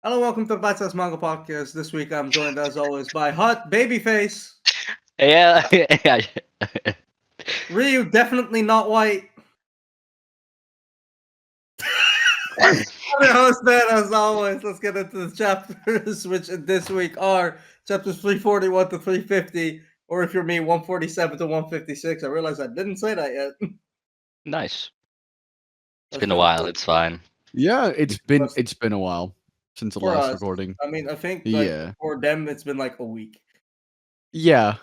Hello, welcome to the CEST Manga Podcast. This week I'm joined as always by Hot Babyface. Yeah, yeah. Ryu, definitely not white. I'm your host, man, as always. Let's get into the chapters, which this week are chapters 341 to 350, or if you're me, 147 to 156. I realize I didn't say that yet. Nice. It's Let's been a jump while. to It's fine. Yeah, let's- it's been a while since the for last us. recording. I mean, I think Yeah. for them it's been like a week. Yeah.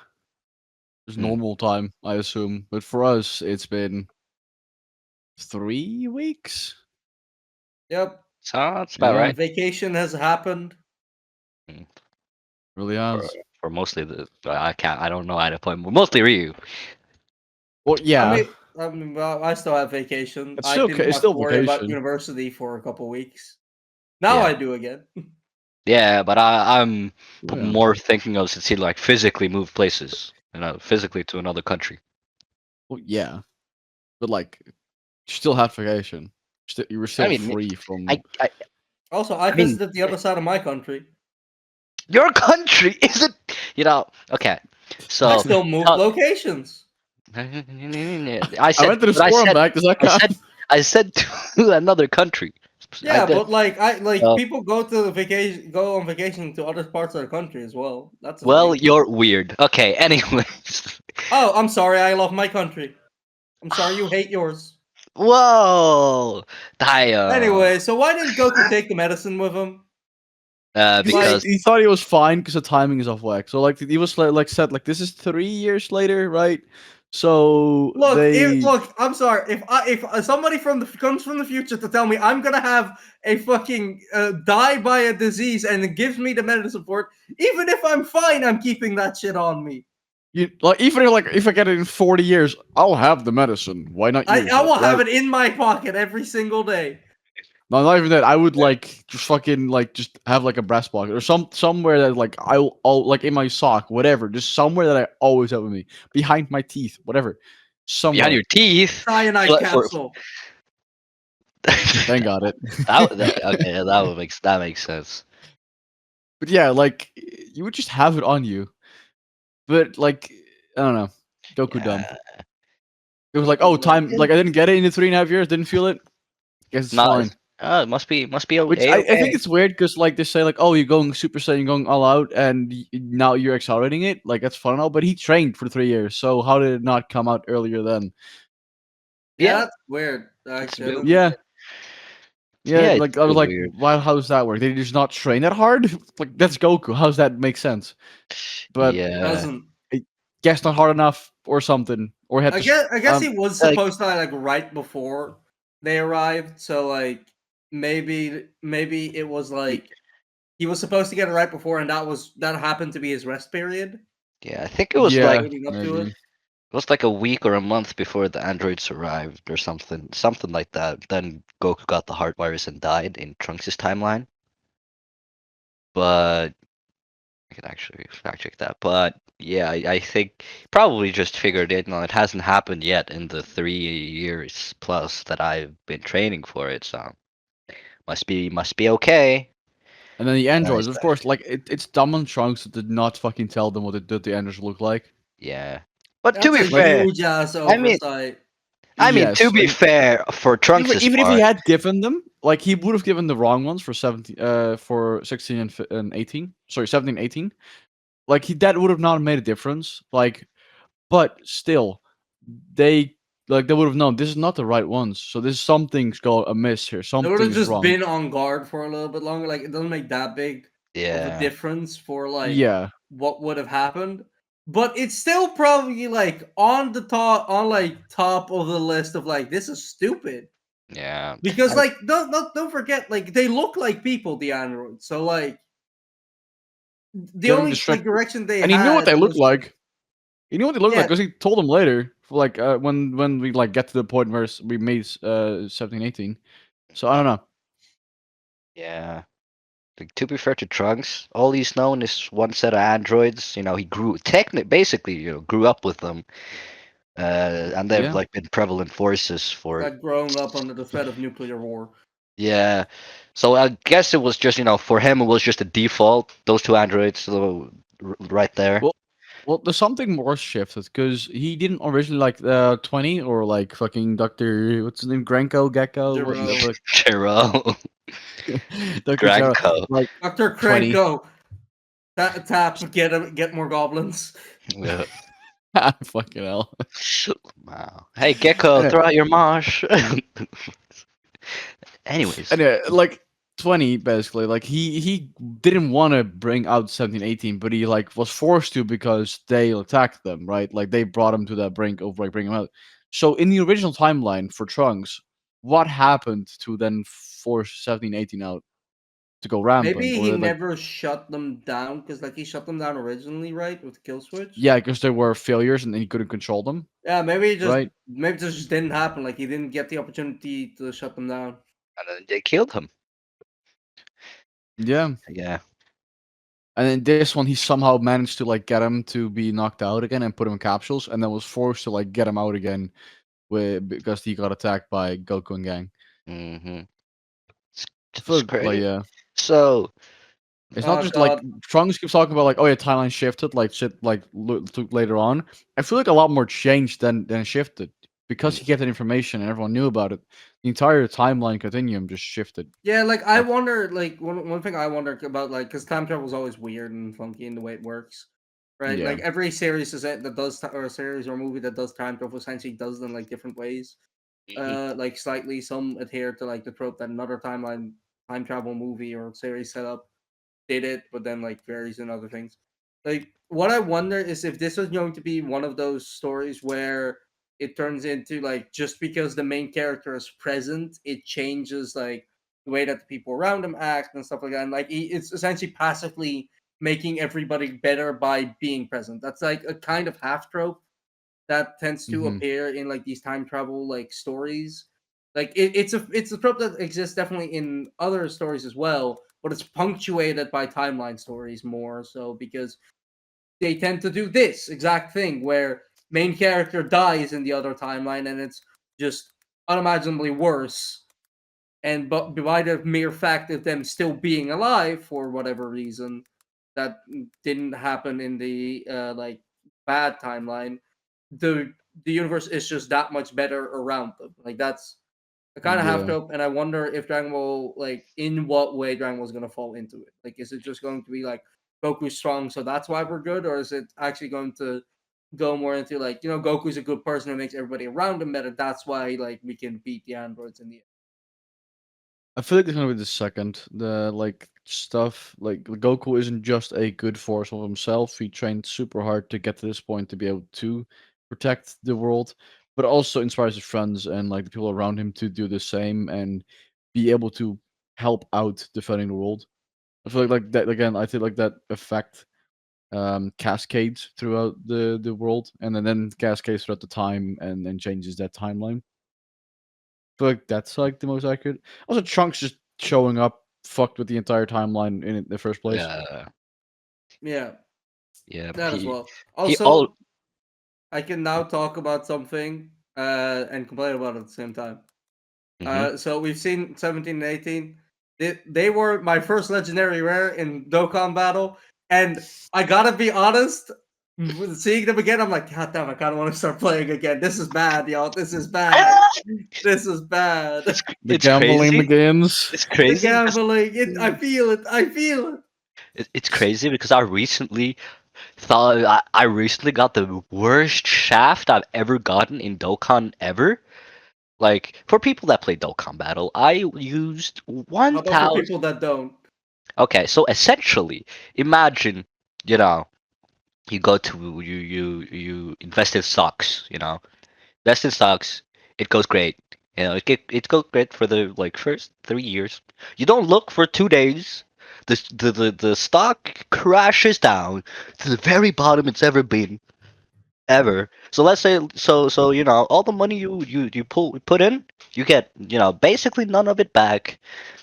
It's Hmm. normal time, I assume. But for us it's been 3 weeks? Yep. So that's about Yeah. right. Vacation has happened. Really For, has. for mostly the I don't know how to play. Mostly Ryu. Well, yeah. Well, I still have vacation. It's I still didn't it's have to still worry about vacation. university for a couple weeks. Now Yeah. I do again. Yeah, but I'm Yeah. more thinking of since he like physically moved places, physically to another country. Well, yeah. But like you still had vacation. You were still I mean, free from I Also, I mean, visited the other side of my country. your country is it? Okay. I So still moved tell- locations. I I said, went to the but store and back, does that I count? said, I said to another country. I Yeah, did. but like So, people go to go on vacation to other parts of the country as well. That's a well, thing. you're weird. Okay, anyways. Oh, I'm sorry. I love my country. I'm sorry you hate yours. Whoa! Anyway, so why didn't Goku take the medicine with him? Because He thought he was fine because the timing is off whack. So like he was like said like this is 3 years later, right? So Look, I'm sorry. If somebody comes from the future to tell me I'm gonna have a fucking die by a disease and it gives me the medicine for it, even if I'm fine, I'm keeping that shit on me. even if I get it in 40 years, I'll have the medicine. Why not use I it? will have Right? it in my pocket every single day. No, not even that. I would like just fucking like just have like a breast pocket or somewhere that like I'll like in my sock, whatever, just somewhere that I always have with me, behind my teeth, whatever, somewhere. behind your teeth. Cyanide capsule. Thank God it. Okay, that makes sense. But yeah, like you would just have it on you. But like I don't know, Goku dumb. Yeah. It was like, oh, time. Like I didn't get it in the 3.5 years. Didn't feel it. Guess it's Not. fine. It must be Which okay. I think it's weird because like they say like, oh, you're going Super Saiyan, going all out, and now you're accelerating it. Like that's fun and all, but he trained for 3 years, so how did it not come out earlier then? Yeah, Yeah. that's weird. Actually, I don't Yeah, think yeah. It's Like I was real like, weird. why? How does that work? They just not train that hard? Like that's Goku. How does that make sense? But it Yeah. doesn't. guess not hard enough or something, or had I to. guess he was Like, supposed to like right before they arrived, so like maybe it was like he was supposed to get it right before, and that happened to be his rest period. yeah, I think it was like Yeah, Leading up to maybe. it. it was like a week or a month before the androids arrived or something like that. Then Goku got the heart virus and died in Trunks' timeline. But I could actually fact check that. But yeah, I think probably just figured it. No, it hasn't happened yet in the 3 years plus that I've been training for it. So must be okay. And then the Nice. androids, of course, like it's dumb on Trunks that did not fucking tell them what the androids look like. Yeah. But to That's be a fair, huge ass I mean, oversight. to Yes, be and fair, for Trunks' even if he part, had given them, like he would have given the wrong ones for 17, for 16 and 18. Sorry, 17, 18. Like that would have not made a difference. Like, but still, they they would have known this is not the right ones. So there's something's go amiss here. They would have Something's just wrong. been on guard for a little bit longer. Like it doesn't make that big of a yeah. difference for like Yeah, what would have happened. But it's still probably like on the top top of the list of like this is stupid. Yeah. Because I- like don't forget, like they look like people, the androids. So like the getting only like distracted. direction they And he knew what had they looked was like. He knew what they looked like yeah, because he told them later. Like when we like get to the point where we made 17, 18. So I don't know. yeah. Like, to be fair to Trunks, all he's known is one set of androids. He grew basically, grew up with them, and they've Yeah. like been prevalent forces for had grown up under the threat of nuclear war. Yeah. So I guess it was just, for him it was just a default. Those two androids right there. Well, there's something more shifted because he didn't originally like 20 or like fucking Doctor what's his name Granko Gecko Jiro. Chiro. Doctor Charo Granko. like Dr. 20. Krenko. Tap, get more goblins. Yeah. Fucking hell. Wow. Hey Gecko, Anyway, throw out your marsh. Anyways. anyway, like 20 basically like he didn't want to bring out 1718 but he like was forced to because they attacked them, right? Like they brought him to that brink of like bringing him out. So in the original timeline for Trunks, what happened to then force 1718 out to go rampant? Maybe Or he like, never shut them down because, like, he shut them down originally, right, with the kill switch. yeah, because they were failures and he couldn't control them, Yeah, right? maybe this just didn't happen. Like, he didn't get the opportunity to shut them down. And then they killed him. Yeah. Yeah. And in this one, he somehow managed to like get him to be knocked out again and put him in capsules, and then was forced to like get him out again because he got attacked by Goku and gang. Mm-hmm. I It's feel like crazy. yeah, So, it's not Oh just like God, Trunks keeps talking about like oh yeah, timeline shifted like shit like later on. I feel like a lot more changed than shifted because mm, he kept that information and everyone knew about it. The entire timeline continuum just shifted. yeah. Like, I Like wonder. Like, one thing I wonder about, like, because time travel is always weird and funky in the way it works, right? yeah, Like, every series that does or a series or movie that does time travel essentially does them like different ways. mhm, Like slightly, some adhere to like the trope that another time travel movie or series setup did it, but then like varies in other things. Like what I wonder is if this was going to be one of those stories where it turns into like just because the main character is present, it changes like the way that the people around him act and stuff like that. And like it's essentially passively making everybody better by being present. That's like a kind of half trope that tends to hmm appear in like these time travel like stories. Like it's a trope that exists definitely in other stories as well, but it's punctuated by timeline stories more so because they tend to do this exact thing where main character dies in the other timeline and it's just unimaginably worse. And but by the mere fact of them still being alive for whatever reason, that didn't happen in the like bad timeline, the the universe is just that much better around them. Like that's I kind of have yeah. to hope, and I wonder if Dragon Ball, like, in what way Dragon Ball is gonna fall into it. Like, is it just going to be like Goku's strong, so that's why we're good, or is it actually going to go more into like Goku's a good person who makes everybody around him better? That's why like we can beat the androids in the end. I feel like it's gonna be the second. The like stuff like Goku isn't just a good force of himself. He trained super hard to get to this point to be able to protect the world, but also inspires his friends and like the people around him to do the same and be able to help out defending the world. I feel like that again. I feel like that effect cascades throughout the world, and then cascades throughout the time and changes that timeline. Feel like that's like the most accurate. Also, Trunks just showing up fucked with the entire timeline in the first place. yeah, Yeah, yeah. that as well. He all. Also, I can now talk about something and complain about it at the same time. Hmm. So we've seen 17 and 18. They were my first legendary rare in Dokkan Battle, and I gotta be honest, seeing them again, I'm like, God damn, I kind of want to start playing again. This is bad, y'all. This is bad. This is bad. The It's gambling crazy. begins. It's The crazy because gambling, I feel it. I feel it. it's crazy because I recently thought I recently got the worst shaft I've ever gotten in Dokkan ever. Like for people that play Dokkan Battle, I used How about for 1,000. people that don't? Okay, so essentially, imagine, you know, you go to you invest in stocks, invest in stocks, it goes great. It goes great for the like first 3 years. You don't look for 2 days. The stock crashes down to the very bottom it's ever been, ever. So let's say all the money you put in, you get basically none of it back.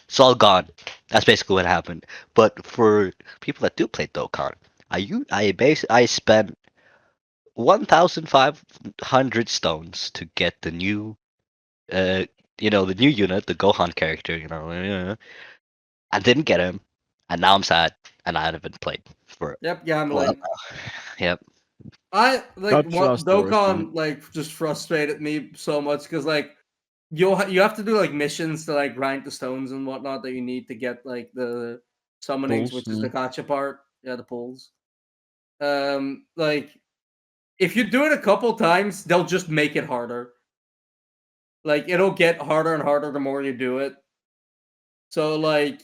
It's all gone. That's basically what happened. But for people that do play Dokkan, I spent 1,500 stones to get the new the new unit, the Gohan character. I didn't get him, and now I'm sad, and I haven't played for Yep, a while gambling. now. Yep. I like That's what the worst, man. Dokkan like just frustrated me so much because like you have to do like missions to like grind the stones and whatnot that you need to get like the summonings, Pulls, which is yeah. the gacha part. Yeah, the pulls. Like if you do it a couple times, they'll just make it harder. Like it'll get harder and harder the more you do it. So like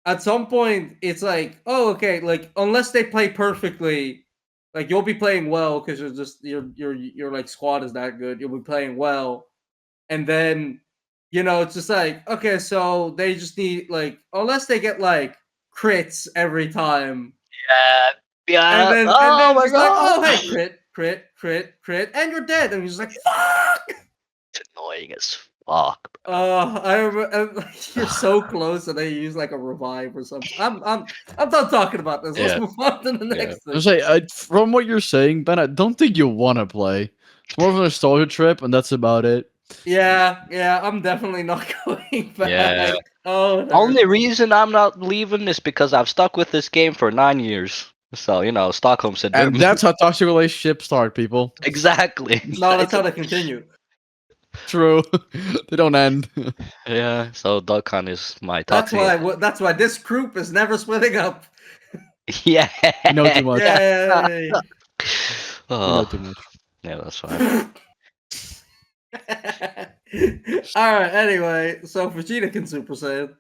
at some point it's like, oh okay, like unless they play perfectly, like you'll be playing well because you're just your like squad is that good. You'll be playing well, and then it's just like okay, so they just need like unless they get like crits every time, Yeah. and Yeah. then Oh my just like god. oh hey crit crit crit crit, and you're dead, and you're just like fuck. It's annoying as fuck, bro. I remember like, you're so close, and they use like a revive or something. I'm done talking about this. Let's Yeah. move on to the Yeah. next I thing. say, from what you're saying, Ben, I don't think you want to play. It's more of a nostalgia trip, and that's about it. Yeah, I'm definitely not going Yeah. back. Oh, it hurts. Only reason I'm not leaving is because I've stuck with this game for 9 years. So Stockholm syndrome. And that's how toxic relationships start, people. Exactly. No, that's how they continue. True. They don't end. Yeah. So Dokkan is my That's toxic. why this group is never splitting up. Yeah. You know too much. Yay! You know Oh, too much. yeah, that's fine. All right. Anyway, so Vegeta can Super Saiyan.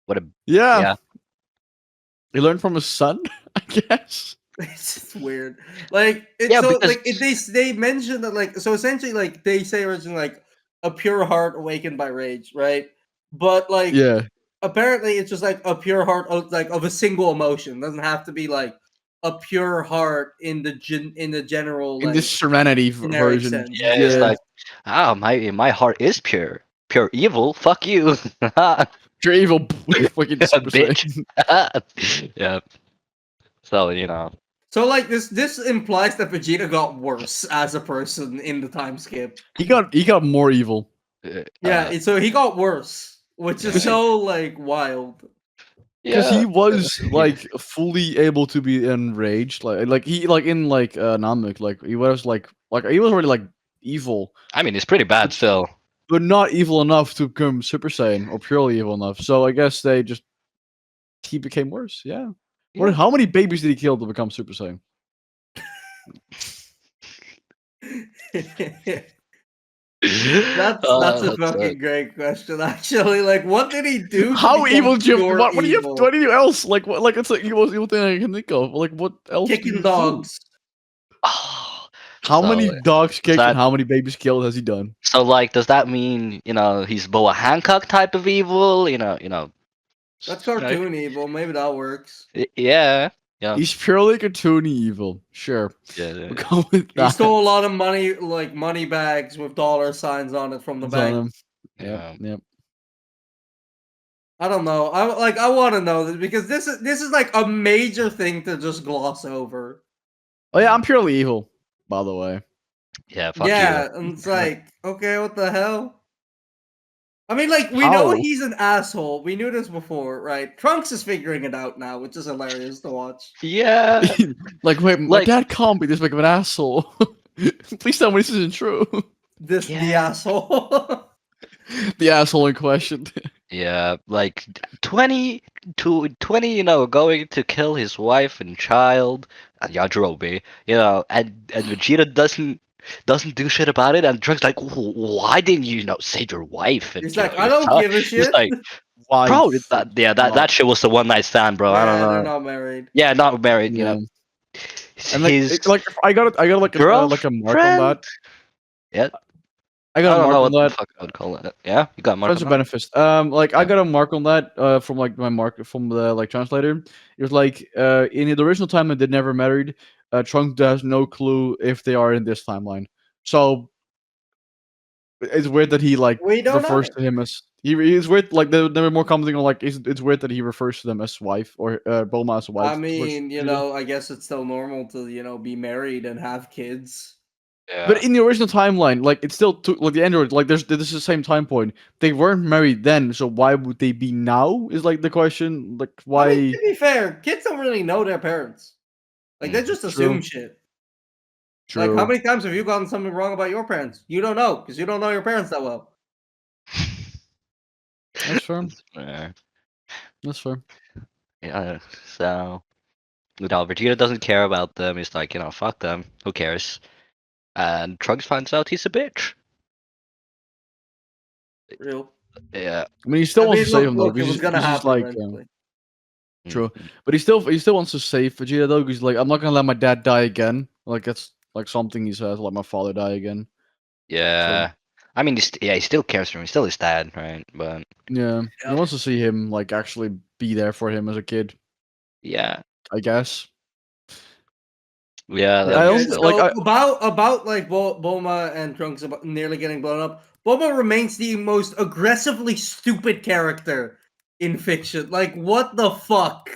What a Yeah. yeah. He learned from his son, I guess. It's just weird. Like it's Yeah, so because like they mention that like so essentially like they say originally like a pure heart awakened by rage, right? But like Yeah. apparently it's just like a pure heart of like of a single emotion. It doesn't have to be like a pure heart in the general In like this Serenity generic version. sense. yeah, it's Yeah. like my heart is pure. Pure evil. Fuck you. Pure evil fucking Super Bitch. Saiyan. Yeah. So, So like this implies that Vegeta got worse as a person in the time skip. He got more evil. Yeah, so he got worse, which is Yeah. so like wild. Because yeah. he was like fully able to be enraged, like he like in like Namek, like he was like he was already like evil, I mean, it's pretty bad still. but not evil enough to become Super Saiyan or purely evil enough. So I guess he became worse. Yeah. Yeah. How many babies did he kill to become Super Saiyan? That's a That's fucking great question, actually. Like, what did he do? To How become evil do you have? pure What do you have? evil? What do you else? Like what? Like it's like evil thing I can think of. Like what else? do Kicking you do? dogs. Oh, How so, many dogs kicked that- and how many babies killed has he done? so like, does that mean he's Boa Hancock type of evil? That's like, cartoon evil. Maybe that works. yeah, yeah, He's purely cartoony evil. Sure, yeah, we'll go with He that. stole a lot of money, like money bags with dollar signs on it from the It's on bank. him. yeah. Yep. I don't know. I want to know this because this is like a major thing to just gloss over. Oh yeah, I'm purely evil. By the way, Yeah, fuck Yeah, you. and it's like, okay, what the hell? I mean, like, we know How? he's an asshole. We knew this before, right? Trunks is figuring it out now, which is hilarious to watch. Yeah, like wait, my Like- dad can't be this big of an asshole. Please tell me this isn't true. The Yeah. asshole. The asshole in question. yeah. Like 20 to 20, going to kill his wife and child, and Yajirobe, and Vegeta doesn't do shit about it, and Trunks like, why didn't you save your wife? And, He's like, I your don't son?" give a He's shit. like, Why? bro, that shit was the one night stand, bro. I don't Yeah, they're know. not married. Yeah, not married. Yeah. And His like I got like a mark on girlfriend. that. Yeah, I I got a don't mark know on what the that. fuck I would call it. Yeah, you got a mark Friends on with that? benefits. Like I got a mark on that from like my mark from the like translator. It was like in the original timeline they never married. Trunk has no clue if they are in this timeline. So it's weird that he like We don't refers know. to him as he's weird. Like they were more commenting on like it's weird that he refers to them as wife or Bulma as wife. I towards mean, Vegeta. I guess it's still normal to, be married and have kids. Yeah. But in the original timeline, like it still took like the android, like this is the same time point. They weren't married then, so why would they be now? Is like the question. Like I mean, why? to be fair, kids don't really know their parents. Like they just True. assume shit. Like, how True. many times have you gotten something wrong about your parents? You don't know because you don't know your parents that well. That's fair. That's fair. That's fair. Yeah. So, Vegeta doesn't care about them. He's like, fuck them. Who cares? And Trunks finds out he's a bitch. Real. Yeah. I mean, he still I wants mean, to save him though, look, it was gonna because he's happen like, eventually. true. Mhm. But he still wants to save Vegeta though, because like I'm not gonna let my dad die again. Like that's like something he says, let my father die again. Yeah. I mean, he still cares for him. He's still his dad, right? But Yeah, he Yep. wants to see him like actually be there for him as a kid. yeah, I guess. yeah. Like, I Okay, don't like so I. about like Bulma and Trunks nearly getting blown up. Bulma remains the most aggressively stupid character in fiction. Like, what the fuck?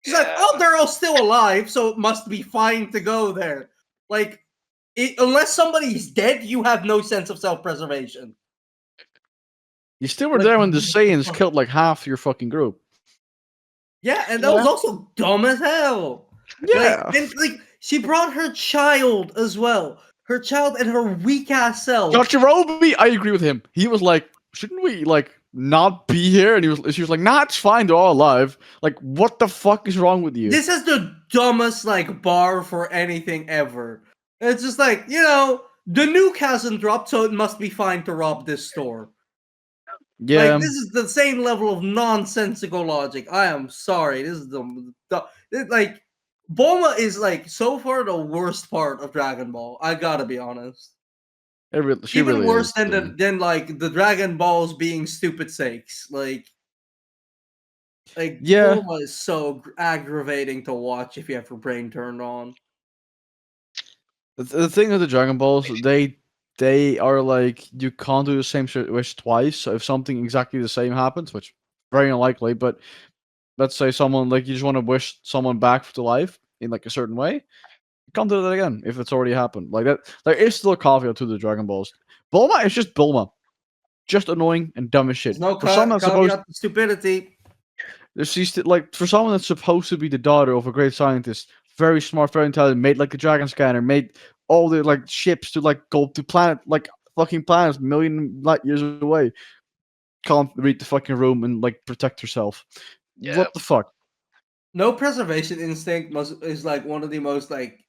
She's like, oh, they're all still alive, so it must be fine to go there. Like, unless somebody's dead, you have no sense of self-preservation. You still were Like, there when the what the Saiyans fuck? killed like half your fucking group. Yeah, and that was also dumb as hell. Yeah. Like she brought her child as well. Her child and her weak ass self. Yajirobe, I agree with him. He was like, shouldn't we like not be here? And she was like, nah, it's fine, they're all alive. Like, what the fuck is wrong with you? This is the dumbest like bar for anything ever. It's just like, the nuke hasn't dropped, so it must be fine to rob this store. Yeah. Like, this is the same level of nonsensical logic. I am sorry. This is like Bulma is like so far the worst part of Dragon Ball. I gotta be honest. She Even really worse is. than like the Dragon Balls being stupid sakes. Like Yeah. Bulma is so aggravating to watch if you have your brain turned on. The thing with the Dragon Balls, they are like you can't do the same wish twice. So if something exactly the same happens, which very unlikely, but let's say someone like you just want to wish someone back to life in like a certain way, you can't do that again if it's already happened. Like that, there is still a caveat to the Dragon Balls. Bulma is just Bulma, just annoying and dumb as There's shit. no For someone that's supposed, caveat to stupidity. she's like for someone that's supposed to be the daughter of a great scientist, very smart, very intelligent, made like a dragon scanner, made all the like ships to like go to planet like fucking planets million light years away. Can't read the fucking room and like protect herself. Yeah. What the fuck? No preservation instinct is like one of the most like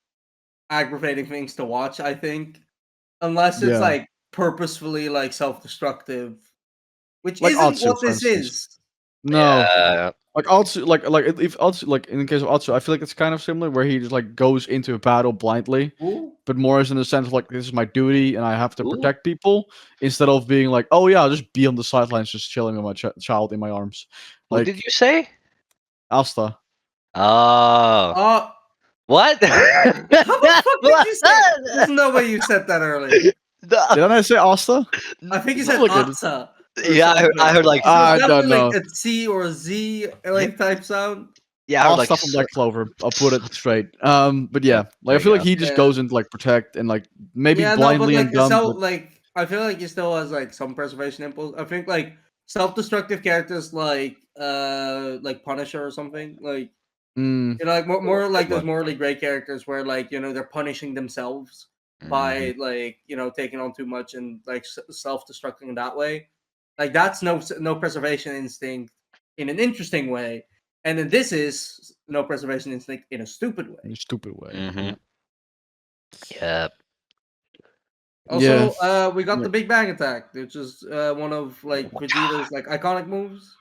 aggravating things to watch, I think. Unless it's Yeah, like purposefully like self-destructive, which like isn't Atsu, what for this instance. is. No, Yeah. like Atsu, like if Atsu, like in the case of Atsu, I feel like it's kind of similar where he just like goes into a battle blindly, Ooh. but more as in the sense of like this is my duty and I have to Ooh. protect people instead of being like, oh yeah, I'll just be on the sidelines just chilling with my child in my arms, Who like did you say? Asta. Oh. Uh, What? how the fuck did you say? There's What? no way you said that earlier. Didn't I say Asta? I think you said Sounds like it. Atsa or Yeah, I something. heard like 'Cause it was I don't definitely know. like a C or a Z like type sound. yeah, I heard like Asta from Black Clover. I'll put it straight. But yeah, like There I you feel like go. he just Yeah. goes into like protect and like maybe Yeah, no, but blindly like and dumb. so But like I feel like he still has like some preservation impulse. I think like self-destructive characters like Punisher or something. Like mm, like more like Good those one. morally great characters where like they're punishing themselves by Mhm. like taking on too much and like self-destructing in that way. Like that's no preservation instinct in an interesting way, and then this is no preservation instinct in a stupid in a way. stupid way. Mhm. Yeah. Yeah. Also, we got Yeah. the Big Bang Attack, which is one of like Vegeta's like iconic moves.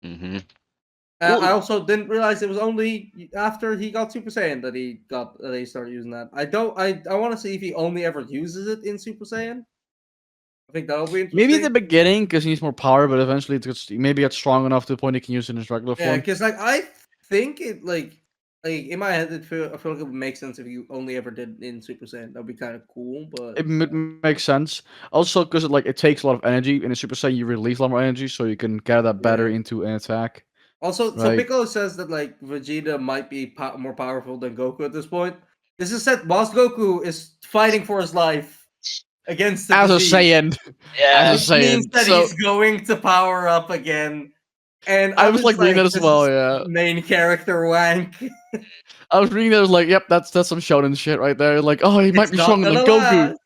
Mhm. I Ooh. also didn't realize it was only after he got Super Saiyan that he started using that. I want to see if he only ever uses it in Super Saiyan. I think that'll be Maybe in the interesting. beginning because he needs more power, but eventually maybe gets strong enough to the point he can use it in his regular Yeah, form. because like I think it like in my head I feel like it would make sense if you only ever did in Super Saiyan. That'd be kind of cool, but It makes sense. Also, because it takes a lot of energy in a Super Saiyan, you release a lot more energy, so you can gather that better yeah. into an attack. Also, so Right? Piccolo says that like Vegeta might be more powerful than Goku at this point. This is set whilst Goku is fighting for his life against the As a disease, Saiyan. Yeah. As which a means Saiyan. that So he's going to power up again. And I I'm was just like reading like, that as this well, is yeah. main character wank. I was reading that, I was like, yep, that's some shonen shit right there. Like, oh, he might It's be not stronger than gonna Goku. last.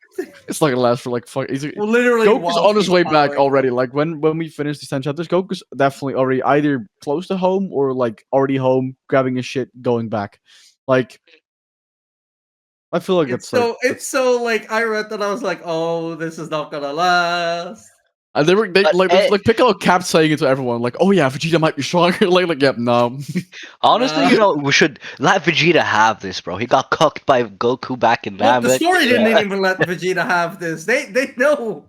It's not gonna last for like fuck. Well, literally, Goku's whilst on his he's way back powering already. up. Like when we finish these 10 chapters, Goku's definitely already either close to home or like already home, grabbing his shit, going back. Like I feel like It's that's like so it's so like I read that I was like, oh, this is not gonna last. and they But like Piccolo kept saying it to everyone, like, oh yeah, Vegeta might be stronger. like, yep, no. honestly, Nah. we should let Vegeta have this, bro. He got cooked by Goku back in Well, the Namek. story didn't Yeah. even let Vegeta have this. They know.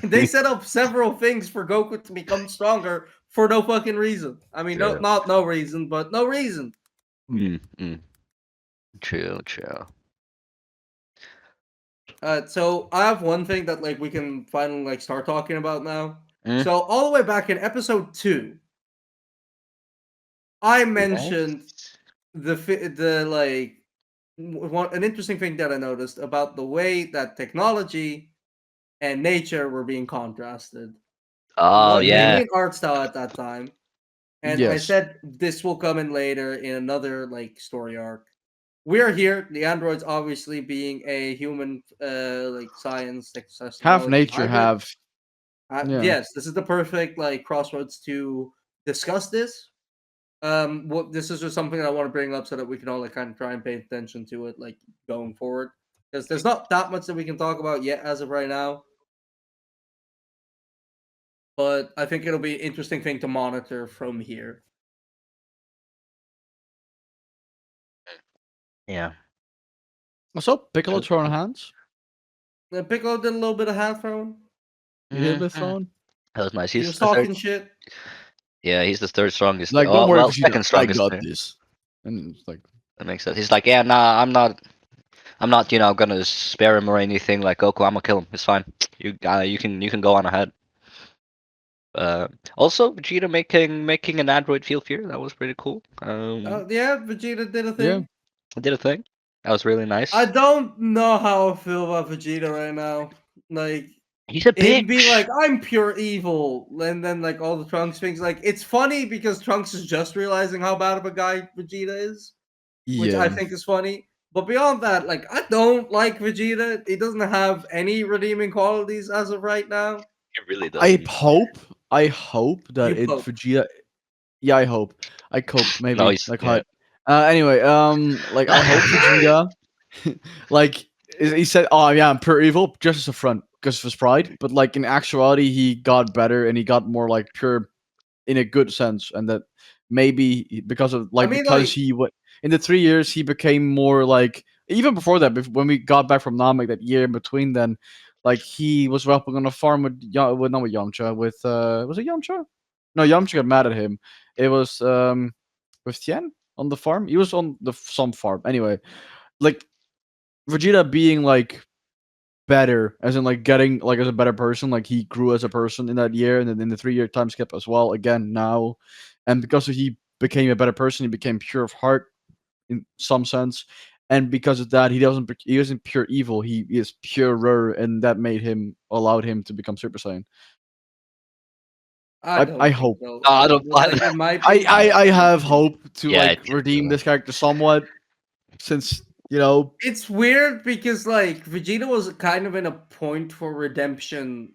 They set up several things for Goku to become stronger for no fucking reason. I mean, True. not no reason, but no reason. Mm. True. So I have one thing that like we can finally like start talking about now. Mm. So all the way back in episode 2, I mentioned Yes. the like an interesting thing that I noticed about the way that technology and nature were being contrasted. Oh Mainly yeah. in art style at that time. And I Yes. said this will come in later in another like story arc. We are here, the androids obviously being a human like science Have technology nature hybrid. have yeah. Yes, this is the perfect like crossroads to discuss this. What this is just something that I want to bring up so that we can all like kind of try and pay attention to it like going forward. Because there's not that much that we can talk about yet as of right now. But I think it'll be an interesting thing to monitor from here. Yeah. Also, Piccolo throwing hands. Piccolo did a little bit of hand throwing. He did a bit Mhm. throwing. That was nice. He He's was the third. talking shit. Yeah, he's the third strongest. Like, don't Oh worry, well, Vegeta, second I strongest. got Yeah. this. And it's like That makes sense. He's like, yeah, nah, I'm not. I'm not, gonna spare him or anything. Like Goku, I'm gonna kill him. It's fine. You can go on ahead. Also, Vegeta making an android feel fear. That was pretty cool. Yeah, Vegeta did a yeah. thing. I did a thing. That was really I nice. don't know how I feel about Vegeta right now. Like He's a him being bitch. like, I'm pure evil, and then like all the Trunks things. Like it's funny because Trunks is just realizing how bad of a guy Vegeta is, which I Yeah. think is funny. But beyond that, like I don't like Vegeta. He doesn't have any redeeming qualities as of right now. He really I doesn't. hope that You it hope. Vegeta. Yeah, I hope. I cope No, maybe he's like yeah. how. Anyway, like I hope Vegeta, like he said, oh yeah, I'm pure evil just as a front because of his pride. But like in actuality, he got better and he got more like pure in a good sense, and that maybe because of I like mean, because like he what in the 3 years he became more like even before that when we got back from Namek that year in between then like he was helping on a farm with not with Yamcha with was it Yamcha? No, Yamcha got mad at him. It was with Tien on the farm. He was on the some farm anyway. Like Vegeta being like better as in like getting like as a better person like he grew as a person in that year and then in the 3 year time skip as well again now and because he became a better person he became pure of heart in some sense and because of that he isn't pure evil he is purer and that made him allowed him to become super saiyan. I I don't think hope so. No, I don't. Like it might be, but I I don't have think. hope to Yeah, I like did redeem too. this character somewhat since you know It's weird because like Vegeta was kind of in a point for redemption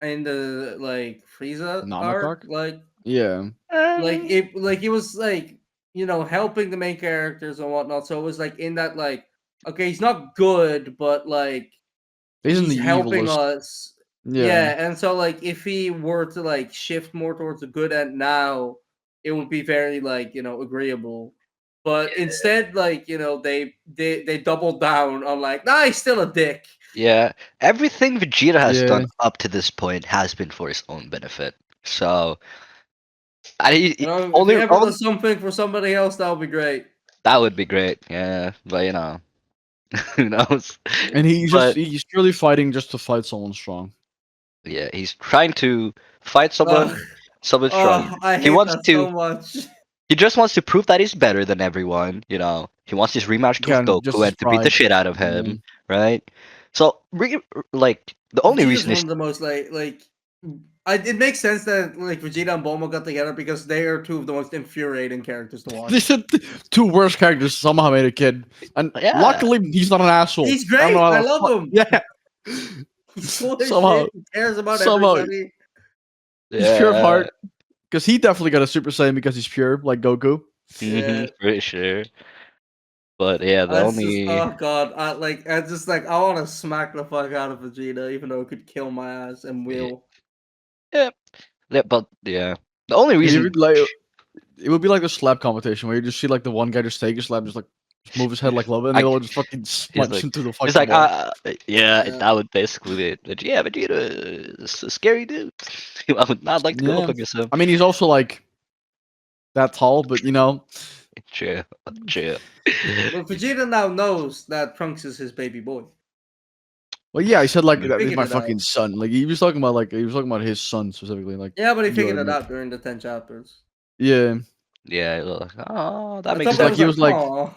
in the like Frieza Namek arc. arc. Yeah. Like he was like helping the main characters and whatnot. So it was like in that like okay, he's not good, but like Isn't he's the helping evilest. us. Yeah. Yeah, and so like if he were to like shift more towards the good end now, it would be very like agreeable. But instead, like they doubled down on like, nah, he's still a dick. Yeah, everything Vegeta has Yeah. done up to this point has been for his own benefit. So, I If he only ever does something for somebody else, that would be great. that would be great. Yeah, but who knows? And But he's purely fighting just to fight someone strong. yeah, he's trying to fight Ugh, someone strong. I He hate wants that to. so much. He just wants to prove that he's better than everyone. You know, he wants his rematch with Again, just Goku his and to beat the pride. shit out of Yeah. him, right? So, like the only Vegeta's reason one is of the most it makes sense that like Vegeta and Bulma got together because they are two of the most infuriating characters to watch. These are the two worst characters somehow made a kid, and yeah, luckily he's not an asshole. He's I don't know great. how I the love fuck- him. Yeah, He's cool as somehow, shit. He cares about somehow everybody. he's pure of yeah, heart. Because he definitely got a Super Saiyan because he's pure, like Goku. Yeah. for sure. But yeah, the That's just only oh god. I just like I want to smack the fuck out of Vegeta, even though it could kill my ass and will. yeah, but yeah, the only He reason. would, like, it would be like a slap competition where you just see like the one guy just take a slap, just like just move his head like love, and the I, other one just fucking he's punch like, into the he's fucking like, wall. yeah, Yeah. that would basically be it. But yeah, Vegeta is a scary dude. I would not like to go up Yeah, against him. I mean he's also like that tall, but you know, Chill, chill. But Vegeta now knows that Trunks is his baby boy. well, yeah, he said like He that is figured my it fucking out. son. Like he was talking about his son specifically. Like Yeah, but he yo, figured it like, out during the 10 chapters. yeah, Yeah, like, oh, that At makes some because point, I like sense. was he like, was like, "Aw."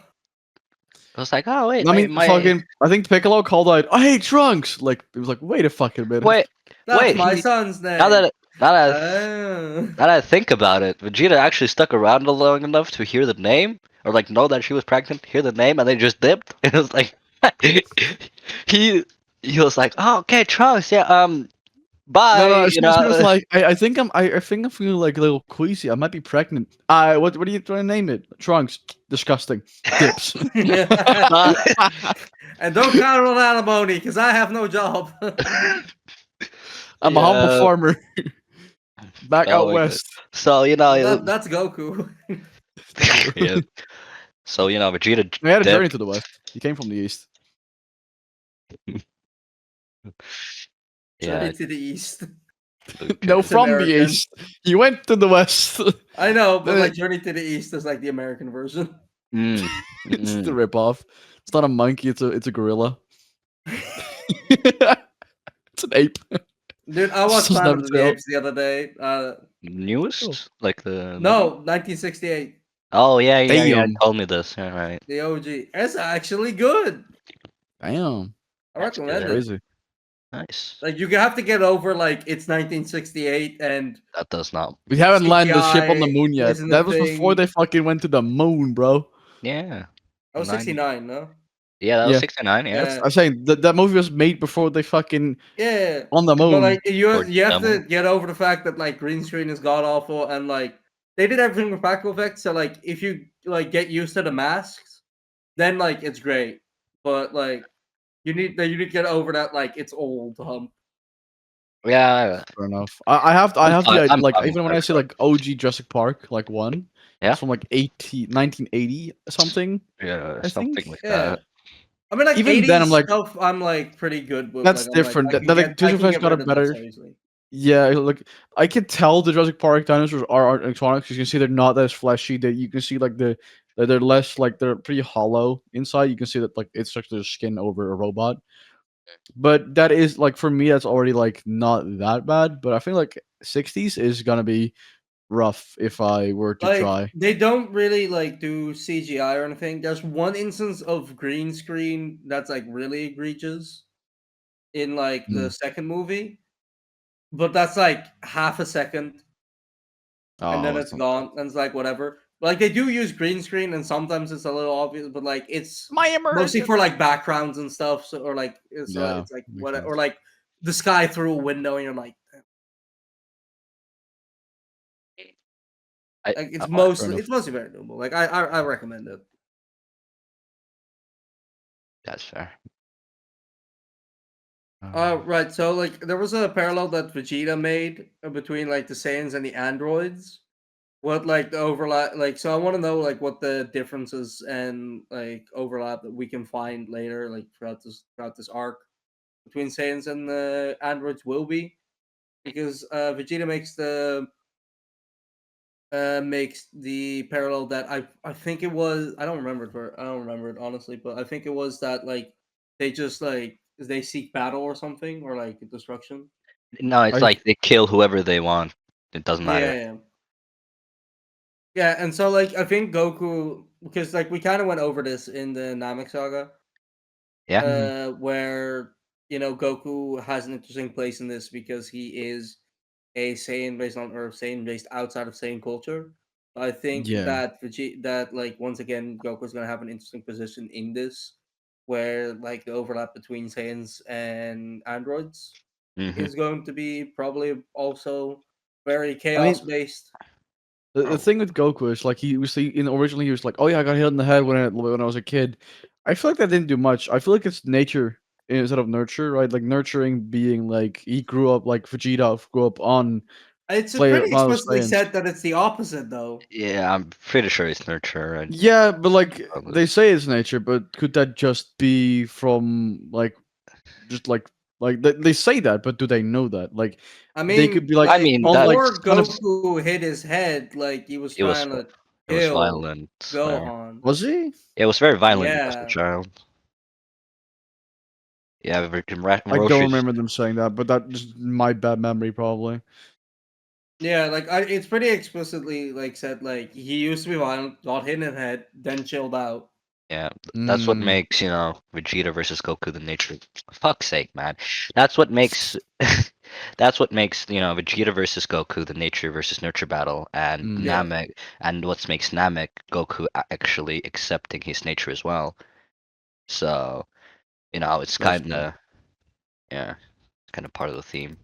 I was like, oh wait, I mean, my fucking, I think Piccolo called out, "I hate Trunks." Like it was like, wait a fucking minute. wait, That's wait. my He son's now name. that now that I Oh. now that I think about it, Vegeta actually stuck around long enough to hear the name, or like know that she was pregnant, hear the name, and then just dipped. It was like he he was like, oh okay, Trunks, yeah, No, bye, no, you she was know. like, I think I'm feeling like a little queasy. I might be pregnant. What are you trying to name it? Trunks. Disgusting. Dips. Uh, And don't count on alimony because I have no job. I'm a humble yeah. farmer. Back Oh out my god. west. So you know, That's Goku. yeah. So you know, Vegeta We had a journey dipped. to the west. He came from the east. Journey Yeah. to the east. No, Okay. It's from the American. east. He went to the west. I know, but Then like Journey to the East is like the American version. Mm. it's the Mm. ripoff. It's not a monkey. It's a gorilla. It's an ape. Dude, I Just watched doesn't have Planet a of the tail. Apes the other day. Oh. Newest, like the movie. No, 1968. Oh yeah, yeah, yeah. Damn. Told me this. Yeah, right. The OG. It's actually good. Damn. I That's recommend good. it. Crazy. Nice. Like you have to get over like it's 1968 and That does not. We haven't landed the ship on the CGI moon yet. isn't a That was before thing. they fucking went to the moon, bro. Yeah. I was 90. 69, no? Yeah, that was Yeah. 69. Yeah. That's Yeah. I'm saying that movie was made before they fucking Yeah. on the But moon. like Or you have demo. to get over the fact that like green screen is god awful and like they did everything with practical effects, so like if you like get used to the masks, then like it's great. But like you need to get over that like it's old hump. Yeah. Fair enough. I I'm have fine. the I'm like fine with even when I say Pixar. like OG Jurassic Park like one, Yeah. it's from like 1980 something. Yeah. I Something think. like Yeah. that. I mean like Even then, I'm 80s like, stuff I'm like pretty good with. that's Like I'm like different. That like I Jurassic can Park's get got a rid of that better. so easily. Yeah, like I can tell the Jurassic Park dinosaurs are electronics. You can see they're not as fleshy. That you can see like that they're less like they're pretty hollow inside. You can see that like it's just their skin over a robot. But that is like for me, that's already like not that bad. But I feel like 60s is gonna be rough if I were to Like try. they don't really like do CGI or anything. There's one instance of green screen that's like really egregious in like the Mm. second movie, but that's like half a second and Oh, then that's it's not gone and it's like whatever. Like they do use green screen and sometimes it's a little obvious, but like it's my mostly immersion. for like backgrounds and stuff. So or like Yeah, it's like makes what sense. or like the sky through a window and you're like I. it's Oh, Fair enough. mostly very doable. Like I recommend it. that's fair. Right. So, like, there was a parallel that Vegeta made between like the Saiyans and the androids. What like the overlap? Like, so I want to know like what the differences and like overlap that we can find later, like throughout this arc between Saiyans and the androids will be, because Vegeta makes the parallel that I think it was I don't remember I don't remember it honestly, but I think it was that like they just like they seek battle or something or like destruction. No, it's I like they kill whoever they want. It doesn't Yeah, matter. yeah. Yeah, and so like I think Goku, because like we kind of went over this in the Namek saga, Yeah. where Goku has an interesting place in this because he is a Saiyan based on Earth, Saiyan based outside of Saiyan culture. I think Yeah. that like once again Goku's gonna have an interesting position in this, where like the overlap between Saiyans and androids Mm-hmm. is going to be probably also very I mean, chaos based. the thing with Goku is like originally he was like, oh yeah, I got hit in the head when I was a kid. I feel like that didn't do much. I feel like it's nature instead of nurture, right? Like nurturing being like he grew up like Vegeta grew up on It's play pretty Planet of explicitly Saiyans. said that it's the opposite, though. Yeah, I'm pretty sure it's nurture and Yeah, but like probably. they say it's nature, but could that just be from like just like they say that, but do they know that? Like I they could mean, be like I like mean on like before kind of Goku hit his head, like he was it was trying to it was kill violent. There. Gohan. was he? It was very violent as a Yeah, child. Yeah, I don't Roshi's. remember them saying that, but that just my bad memory probably. yeah. Like it's pretty explicitly like said like he used to be violent, got hit in the head, then chilled out. Yeah, that's what Mm, makes Vegeta versus Goku the nature. Fuck's sake, man. That's what makes that's what makes Vegeta versus Goku the nature versus nurture battle, and mm, Yeah, Namek, and what makes Namek Goku actually accepting his nature as well. So it's that's kind true. of yeah, kind of part of the theme.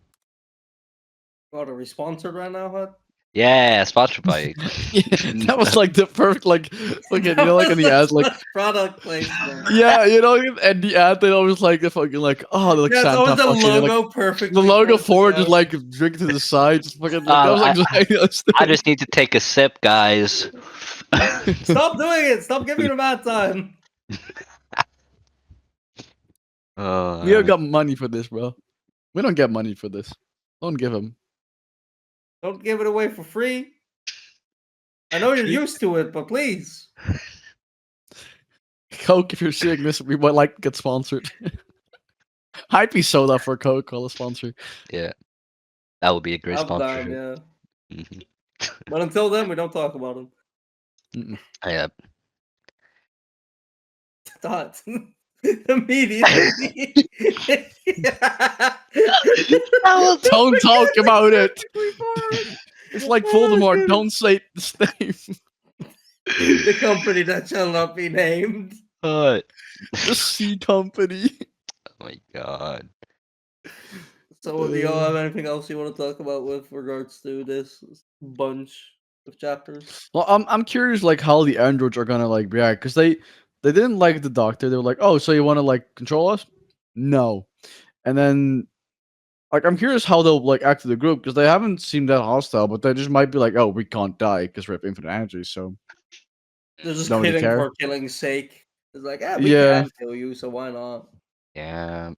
got a sponsored right now, Hut. Yeah, sponsored by. Yeah, that was like the perfect like fucking That like was in the the ads like product placement. yeah and the ad they always like the fucking like oh like Yeah, it's always Santa the fucking like logo the perfectly logo placed forward just out. like drink to the side just fucking like that was I exactly what I was I doing. just need to take a sip, guys. Stop doing it! Stop giving him bad time. We don't Uh, got money for this, bro. We don't get money for this. Don't give him. Don't give it away for free. I know you're True. used to it, but please. Coke, if you're seeing this, we might like to get sponsored. Hypey soda for Coca-Cola sponsor. Yeah, that would be a great I'm down, sponsorship. yeah. Hmm. But until then, we don't talk about him. Mm-mm. Yeah. Thoughts. Immediately. Don't talk about it. Perfectly formed. It's like Oh my Voldemort. goodness. Don't say this name. The company that shall not be named. Oh The C Company. my god. So, do y'all have anything else you want to talk about with regards to this bunch of chapters? Well, I'm curious, like how the androids are gonna like react, because they didn't like the doctor. They were like, "Oh, so you want to like control us?" No, and then like I'm curious how they'll like act to the group because they haven't seemed that hostile, but they just might be like, "Oh, we can't die because we have infinite energy, so They're just don't really killing care." for killing's sake. It's like, yeah, we Yeah, can kill you, so why not? Yeah.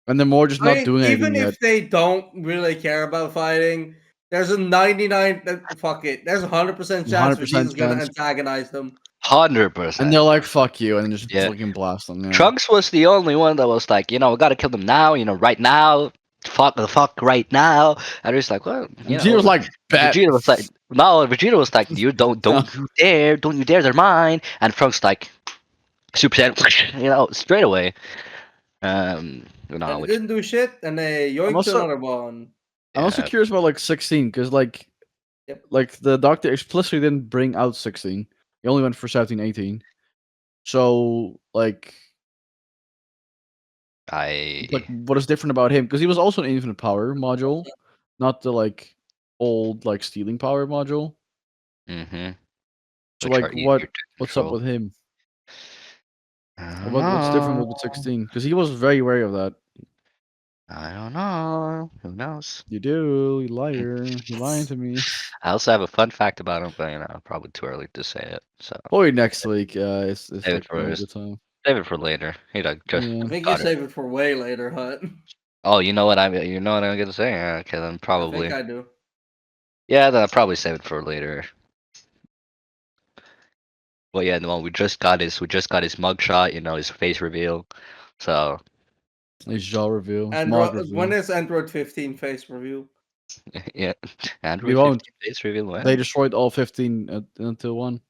and they're more just I not mean, doing anything even yet. if they don't really care about fighting, there's a 99 fuck it. There's a 100% chance 100% Vegeta's gonna chance, antagonize them. and 100%. they're like, "Fuck you," and then just Yeah. fucking blast them. Yeah, Trunks was the only one that was like, we gotta kill them now, right now. Fuck the fuck right now. And it's like, well, and she was like, "Bet." Vegeta was like, no, Vegeta was like, you No. don't you dare, they're mine. And Trunks like, Super Saiyan, straight away. And it Which, didn't do shit, and they I'm yoinked also another one. I'm also yeah, curious about like 16 because Yep. like the doctor explicitly didn't bring out 16. He only went for 17, 18. So like I, what is different about him? Because he was also an infinite power module, not the like old like stealing power module. mm-hmm, So which are like easier to what's up control. with him? I don't What's different with know. 16? Because he was very wary of that. I don't know. Who knows? You do, you liar. You're lying to me. I also have a fun fact about him, but probably too early to say it. So Probably next week. It's save it like for a good time. save it for later. Just Yeah. I think you got it. save it for way later, Hut. Oh, you know what I'm gonna say? Yeah, okay, then I think probably. I do. Yeah, then I'll probably save it for later. Well, yeah, no, we just got his mugshot, his face reveal. So His jaw reveal. His And mod when reveal. is Android 15 face review? Yeah, We Android won't. 15 base reveal when? They destroyed all 15 until one.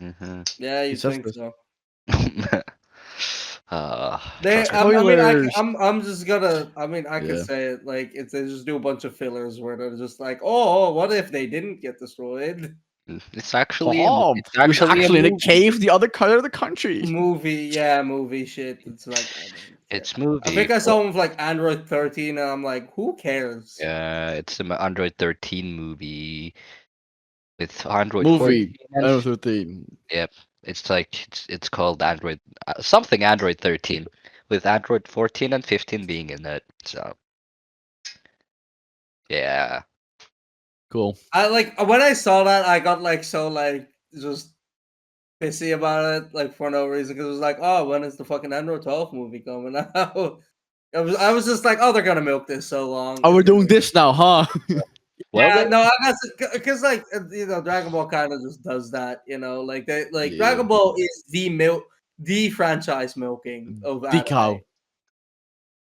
Mm-hmm. Yeah, you It says think this. so? They, Trust me. I mean, Spoilers. I'm just gonna. I mean, I could Yeah. say it like it's they just do a bunch of fillers where they're just like, oh, what if they didn't get destroyed? It's actually Oh, it's he was actually a actually in a movie. cave the other side of the country. Movie shit. It's like I don't care. It's I movie, think I but saw one with like Android 13, and I'm like, who cares? yeah, it's an Android 13 movie with Android 14 Movie. and Android 13. yep. It's like it's called Android something Android 13 with Android 14 and 15 being in it. So yeah. Cool. I like when I saw that, I got like so like just pissy about it, like for no reason, because it was like, oh, when is the fucking Android 12 movie coming out? I was just like, oh, they're gonna milk this so long. Oh, It's we're gonna doing be this now, huh? Well, yeah, they no, I guess because like you know, Dragon Ball kind of just does that, you know, like they like Yeah. Dragon Ball is the franchise milking of The anime. cow.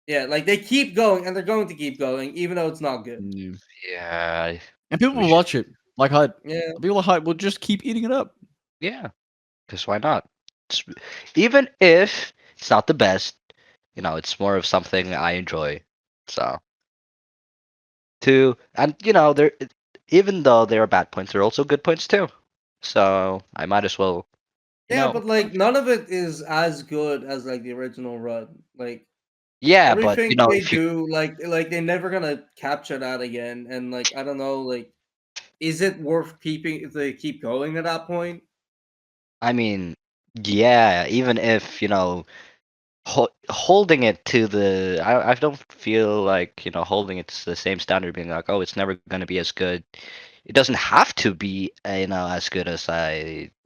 Yeah, like they keep going and they're going to keep going, even though it's not good. Yeah. yeah, And people we will should, watch it. Like how Yeah, people like how will just keep eating it up. yeah, because why not? It's, even if it's not the best, it's more of something I enjoy. So, and there, even though there are bad points, there are also good points too. So I might as well, you yeah, know, but like none of it is as good as like the original run. Like yeah, but everything they if you, do, like they're never gonna capture that again. And like I don't know, like is it worth keeping if they keep going at that point? I mean, yeah, even if holding it to I don't feel like holding it to the same standard, being like, oh, it's never going to be as good. It doesn't have to be as good as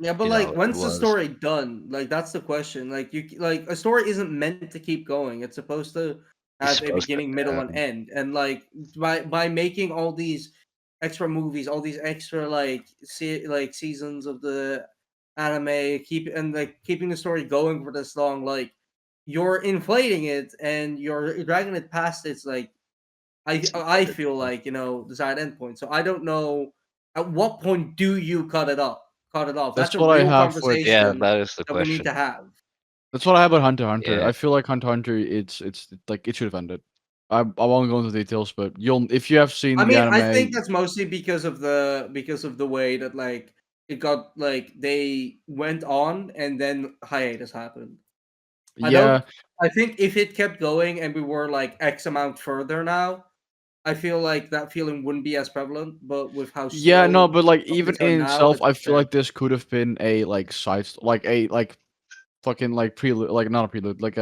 Yeah, but like it when's the was. story done? Like that's the question. Like like a story isn't meant to keep going. It's supposed to It's have a supposed to beginning, middle, and end. And like by making all these extra movies, all these extra like seasons of the anime, like keeping the story going for this long, like you're inflating it and you're dragging it past its like I feel like desired endpoint. So I don't know at what point do you cut it off? Cut it off. That's That's a what I real have with Yeah, conversation that is the that we need question. to have. that's what I have with Hunter x Hunter. Yeah, I feel like Hunter x Hunter it's like it should have ended. I won't go into details, but you'll if you have I seen the mean, I think anime. that's mostly because of the way that like it got like they went on and then hiatus happened. I don't. Yeah, I think if it kept going and we were like X amount further now, I feel like that feeling wouldn't be as prevalent. But with how yeah, no, slow but like even updates are in now, itself, it's I feel fair. like this could have been a like like a like fucking like prelude, like not a prelude, like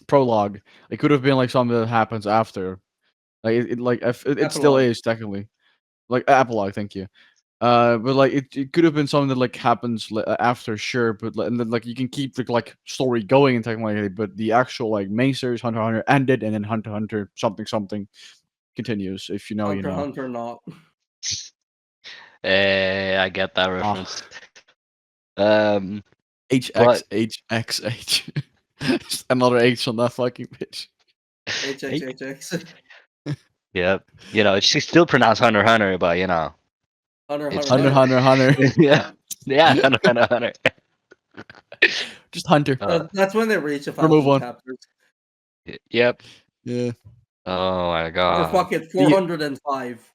prologue. It could have been like something that happens after. Like it still Epilogue. is technically like epilogue. Thank you. But like it could have been something that like happens after, sure, but and then like you can keep the like story going and technically, but the actual like main series Hunter x Hunter ended, and then Hunter x Hunter something something continues. If you know, you Hunter x know. Hunter not. I get that Ah, reference. Um, H but X H X H. Just another H on that fucking bitch. HXHX. yeah, she's still pronounced Hunter x Hunter, but Hunter it's Hunter Hunter, Hunter. Hunter, Hunter. yeah, yeah, Hunter x Hunter. Just Hunter. That's when they reach a Remove 1,000 one. chapters. Yep. Yeah. Oh my Or god. fuck it, The 405.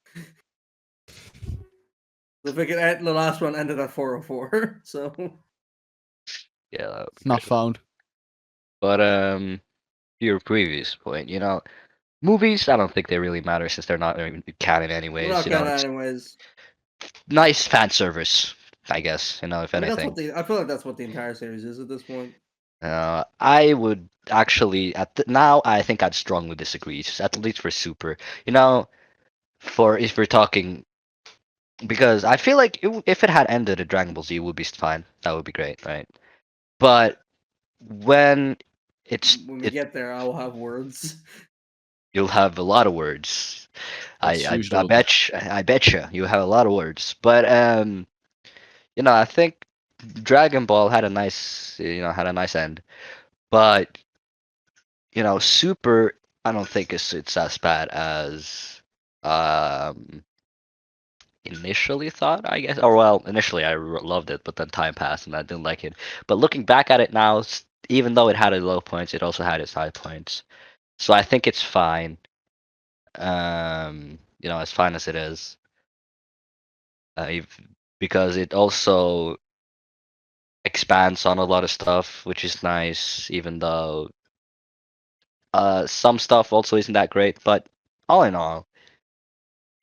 If we could end, the last one ended at 404. So Yeah, that would be not great. found. But your previous point, movies, I don't think they really matter since they're not even canon we're anyways. not gonna It's anyways. nice fan service, I guess. If I mean, that's anything. what I feel like that's what the entire series is at this point. I would actually now I think I'd strongly disagree, at least for Super. For if we're talking because I feel like if it had ended at Dragon Ball Z, it would be fine. That would be great, right? But when When we get there, I will have words. you'll have a lot of words. That's I usual. betcha you have a lot of words. But I think Dragon Ball had a nice end. But Super, I don't think it's as bad as initially thought, I guess. Or well, initially I loved it, but then time passed and I didn't like it. But looking back at it now, even though it had its low points, it also had its high points. So I think it's fine. As fine as it is, because it also expands on a lot of stuff, which is nice. Even though some stuff also isn't that great, but all in all,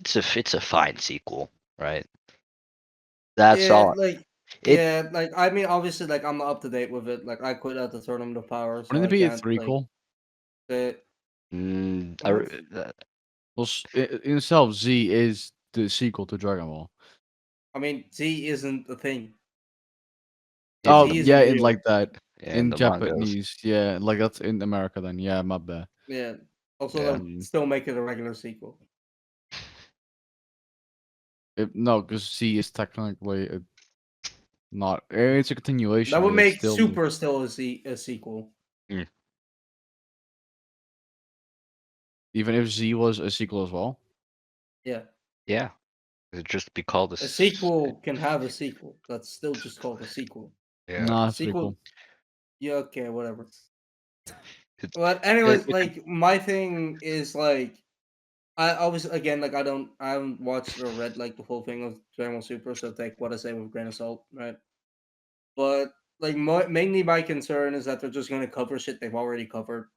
it's a fine sequel, right? That's Yeah, all. like It yeah, like I mean, obviously, like I'm not up to date with it. Like I quit out the Tournament of Power, so Wouldn't it I be a can't like threequel? say mm, I, what. re- uh, Well, in itself, Z is the sequel to Dragon Ball. I mean, Z isn't a thing. Oh, Z yeah, isn't in real. like that. in In the mangas. Japanese, yeah, like that's in America then. Yeah, my bad. Yeah. Also, Yeah. they'll still make it a regular sequel. No, because Z is technically not. It's a continuation, That but would it's make still Super still a sequel. Mm, even if Z was a sequel as well. Yeah. yeah. It'd just be called A this. sequel can have a sequel. That's still just called a sequel. Yeah. Nah, A it's pretty sequel, cool. yeah, okay, whatever. It, But it, anyways, it, like my thing is like I was again like I haven't watched or read like the whole thing of Dragon Ball Super, so take what I say with a grain of salt, right? But like mainly my concern is that they're just gonna cover shit they've already covered,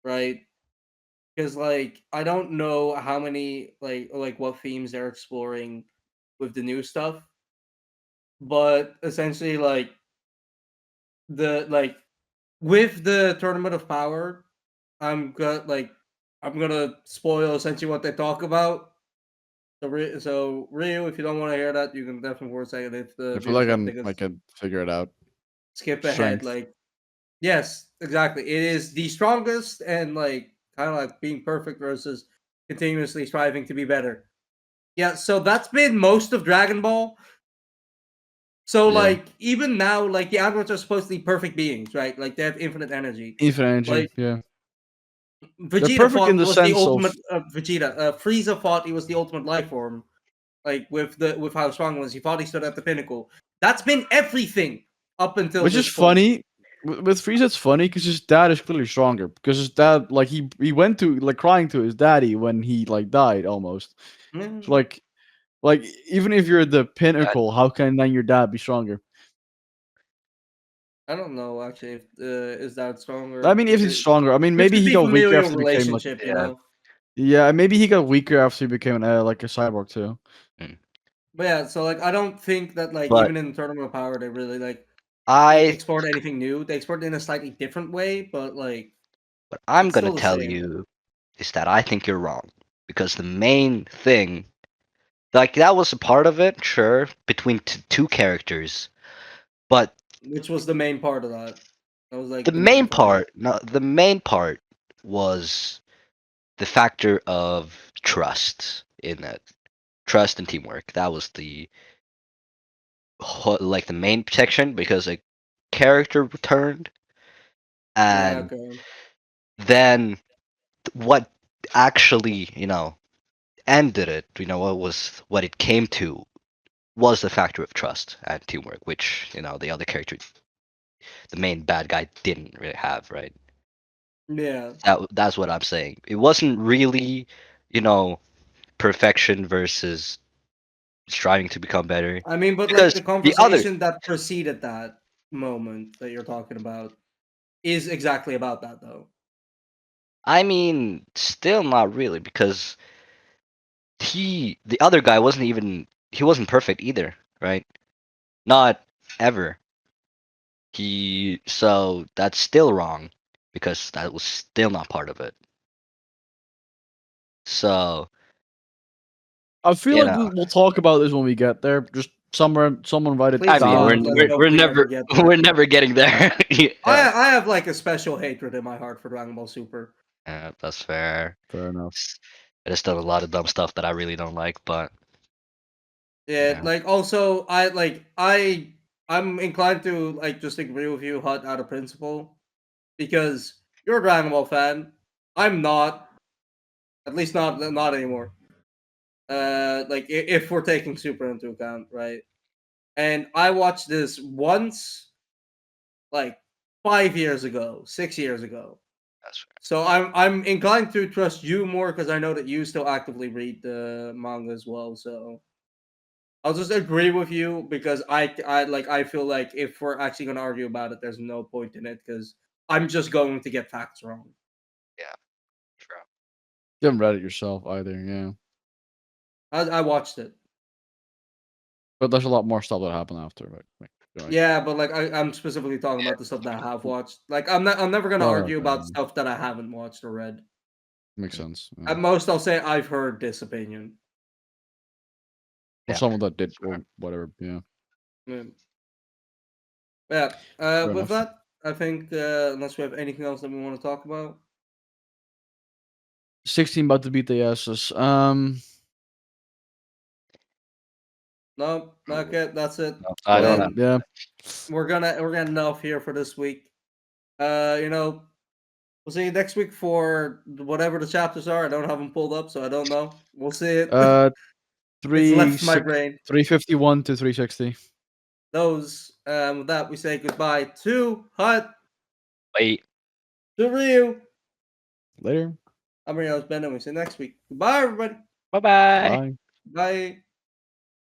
right? Because like I don't know how many like what themes they're exploring with the new stuff, but essentially like with the Tournament of Power, I'm gonna spoil essentially what they talk about. So Ryu, if you don't want to hear that, you can definitely for a second if the I feel viewers like don't think I it's can figure it out. skip ahead. Strength. Like yes, exactly. It is the strongest and like kind of like being perfect versus continuously striving to be better. Yeah, so that's been most of Dragon Ball. So Yeah. like even now, like the androids are supposed to be perfect beings, right? Like they have infinite energy. Infinite energy. Like Yeah. They're Vegeta perfect in thought the was the sense ultimate of Vegeta. Frieza thought he was the ultimate life form. Like with how strong he was, he thought he stood at the pinnacle. That's been everything up until which is this point. funny. With Frieza, it's funny because his dad is clearly stronger. Because his dad, like, he went to like crying to his daddy when he like died almost. So Mm, like even if you're the that, pinnacle, how can then your dad be stronger? I don't know actually if is that I stronger. mean, if he's It stronger, I mean, could maybe just he be got weaker familial after he became like relationship, you yeah. know. yeah, maybe he got weaker after he became like a cyborg too. Mm. But yeah, so like I don't think that like But even in Tournament of Power they really like I explored anything new. They explored it in a slightly different way, but like what I'm it's gonna still the tell same. you is that I think you're wrong because the main thing, like that was a part of it, sure, between two characters, but Which was the main part of that. That was the like the main main point. part, no, the main part was the factor of trust in it, trust and teamwork. That was the like the main protection because a character returned, Yeah, and okay. then what actually, ended it, what it came to was the factor of trust and teamwork, which the other character, the main bad guy, didn't really have, right? Yeah. That's what I'm saying. It wasn't really, you know, perfection versus striving to become better, I mean, but like because the the other, conversation that preceded that moment that you're talking about is exactly about that though. I mean, still not really, because the other guy he wasn't perfect either, right? Not ever. So that's still wrong because that was still not part of it. So, I feel you like know, we'll talk about this when we get there. Just somewhere, someone write it I Please mean, don't. down. Let's hope we're we never never get there. we're never getting there. Yeah, I have like a special hatred in my heart for Dragon Ball Super. that's fair. Fair enough. There's still a lot of dumb stuff that I really don't like, but Yeah, like also I'm inclined to like just agree with you, Hut, out of principle, because you're a Dragon Ball fan. I'm not. At least not anymore. Like if we're taking Super into account, right? And I watched this once, like 5 years ago, 6 years ago. That's right. So I'm inclined to trust you more because I know that you still actively read the manga as well. So I'll just agree with you because I feel like if we're actually gonna argue about it, there's no point in it because I'm just going to get facts wrong. Yeah, true. You haven't read it yourself either, yeah. I watched it. But there's a lot more stuff that happened after, right? Like, Yeah, but like I'm specifically talking Yeah, about the stuff that I have watched. Like I'm never gonna oh, argue okay, about stuff that I haven't watched or read. makes sense. Yeah. At most, I'll say I've heard this opinion. Or yeah, someone that did, sure. or whatever. Yeah. Yeah. Yeah. Fair With enough. that, I think unless we have anything else that we want to talk about. 16 about to beat the asses. No, not yet. That's it. No, I don't have. Then Yeah. we're gonna end off here for this week. We'll see you next week for whatever the chapters are. I don't have them pulled up, so I don't know. We'll see it. It's left my brain. 351 to 360. Those. With that, we say goodbye to Hut, Wait. to Ryu. Later. I'm Rio's Ben, and we see you next week. Goodbye, everybody. Bye bye. Bye. Bye.